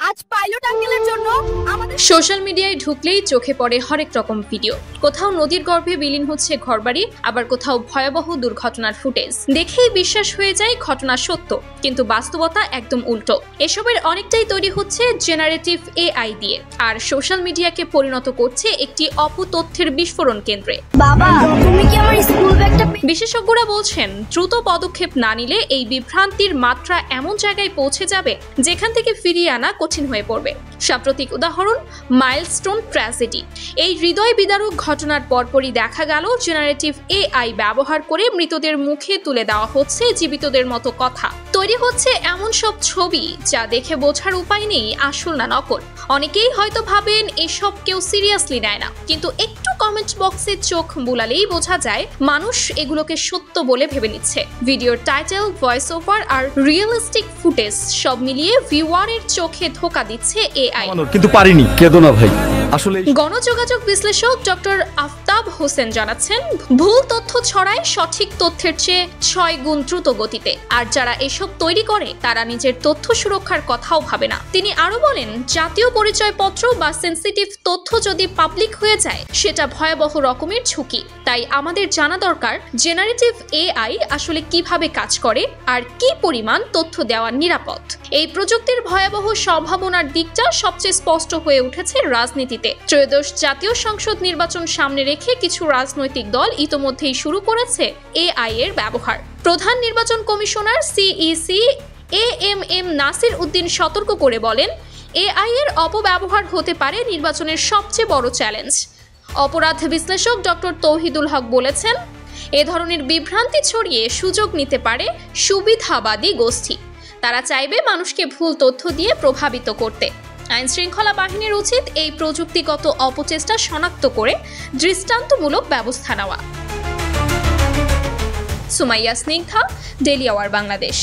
আজ পাইলট আঙ্কেলের জন্য আমাদের সোশ্যাল মিডিয়ায় ঢুকলেই চোখে পড়ে হরেক রকম ভিডিও। কোথাও নদীর গর্ভে বিলীন হচ্ছে ঘরবাড়ি, আবার কোথাও ভয়াবহ দুর্ঘটনার ফুটেজ। দেখেই বিশ্বাস হয়ে যায় ঘটনা সত্য, কিন্তু বাস্তবতা একদম উল্টো। এসবের অনেকটাই তৈরি হচ্ছে জেনারেটিভ এআই দিয়ে, আর সোশ্যাল মিডিয়াকে পরিণত করছে একটি অপতথ্যের বিস্ফোরণ কেন্দ্রে। বাবা, তুমি কি আমার স্কুল ব্যাগটা বিশেষজ্ঞরা বলছেন, দ্রুত পদক্ষেপ না নিলে এই বিভ্রান্তির মাত্রা এমন জায়গায় পৌঁছে যাবে যেখান থেকে ফিরিয়ে আনা কঠিন হয়ে পড়বে। সাম্প্রতিক উদাহরণ মাইলস্টোন ট্র্যাজেডি। এই হৃদয় বিদারক ঘটনার পরপরই দেখা গেল জেনারেটিভ এআই ব্যবহার করে মৃতদের মুখে তুলে দেওয়া হচ্ছে জীবিতদের মতো কথা। তৈরি হচ্ছে এমন সব ছবি যা দেখে বোঝার উপায় নেই আসল না নকল। অনেকেই হয়তো ভাবেন এসব কেউ সিরিয়াসলি নেয় না, কিন্তু একটু কমেন্ট বক্সে চোখ বুলালেই বোঝা যায় মানুষ এগুলোকে সত্য বলে ভেবে নিচ্ছে। ভিডিওর টাইটেল, ভয়েস ওভার আর রিয়েলিস্টিক ফুটেজ সব মিলিয়ে ভিউয়ারের চোখে ধোঁকা দিচ্ছে এআই। কিন্তু পারিনি, কেঁদো না ভাই। আসলে গণযোগাযোগ বিশ্লেষক ডক্টর আফতাব হোসেন জানাচ্ছেন, ভুল তথ্য ছড়ায় সঠিক তথ্যের চেয়ে 6 গুণ দ্রুত গতিতে। আর যারা এসব তৈরি করে তারা নিজের তথ্য সুরক্ষার কথাও ভাবে না। তিনি আরো বলেন, জাতীয় পরিচয়পত্র বা সেনসিটিভ তথ্য যদি পাবলিক হয়ে যায় সেটা ভয়াবহ রকমের ঝুঁকি। তাই আমাদের জানা দরকার জেনারেটিভ এআই আসলে কিভাবে কাজ করে আর কি পরিমাণ তথ্য দেওয়া নিরাপদ। এই প্রযুক্তির ভয়াবহ সম্ভাবনার দিকটা সবচেয়ে স্পষ্ট হয়ে উঠেছে রাজনীতিতে। ত্রয়োদশ জাতীয় সংসদ নির্বাচন সামনে রেখে কিছু রাজনৈতিক দল ইতোমধ্যেই শুরু করেছে এআই এর ব্যবহার। প্রধান নির্বাচন commissioner CEC AMM Nasir Uddin সতর্ক করে বলেন, এআই এর অপব্যবহার হতে পারে নির্বাচনের সবচেয়ে বড় চ্যালেঞ্জ। অপরাধ বিশ্লেষক ডক্টর তৌহিদুল হক বলেছেন, এ ধরনের বিভ্রান্তি ছড়িয়ে সুযোগ নিতে পারে সুবিধাবাদী গোষ্ঠী। তারা চাইবে মানুষকে ভুল তথ্য দিয়ে প্রভাবিত করতে। আইন শৃঙ্খলা বাহিনীর উচিত এই প্রযুক্তিগত অপচেষ্টা শনাক্ত করে দৃষ্টান্তমূলক ব্যবস্থা নেওয়া। Sumaiya Snigdha, daily our Bangladesh.